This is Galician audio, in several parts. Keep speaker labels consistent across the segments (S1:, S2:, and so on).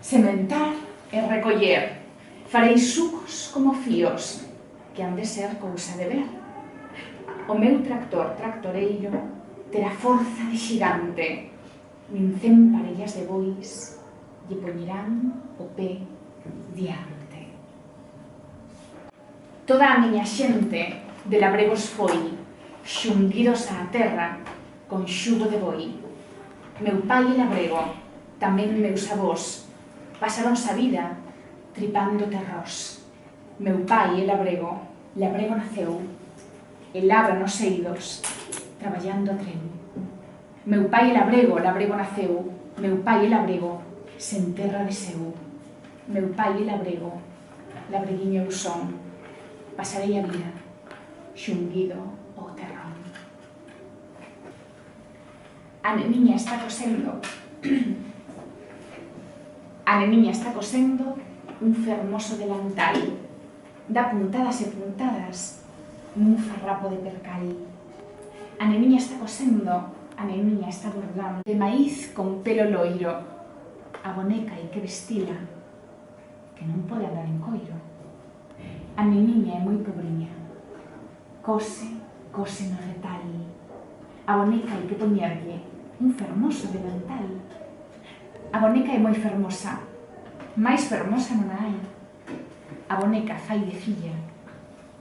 S1: Sementar e recoller. Farei sucos como fíos, que han de ser cousa de ver. O meu tractor tractoreiro terá forza de xigante. 100 parellas de bois lle poñerán o pé diante. Toda a miña xente de labregos foi, xunguidos á terra con xugo de boi. Meu pai é labrego, tamén meus avós, pasaronse a vida tripando terrós. Meu pai é labrego, labrego naceu, e labra nos eidos, traballando a treu. Meu pai é labrego, labrego naceu, meu pai é labrego, sen terra de seu. Meu pai é labrego, labreguiño eu son, pasarei a vida xunguido ao terrón. A neniña está cosendo un fermoso delantal. Dá puntadas e puntadas nun farrapo de percal. A neniña está cosendo, a neniña está bordando de maíz con pelo loiro. A boneca hai que vestila, que non pode andar en coiro. A neniña é moi pobriña, cose no retal. A boneca hai que poñerlle un fermoso delantal. A boneca é moi fermosa, máis fermosa non hai. A boneca fai de filla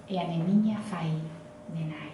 S1: e a neniña fai de nai.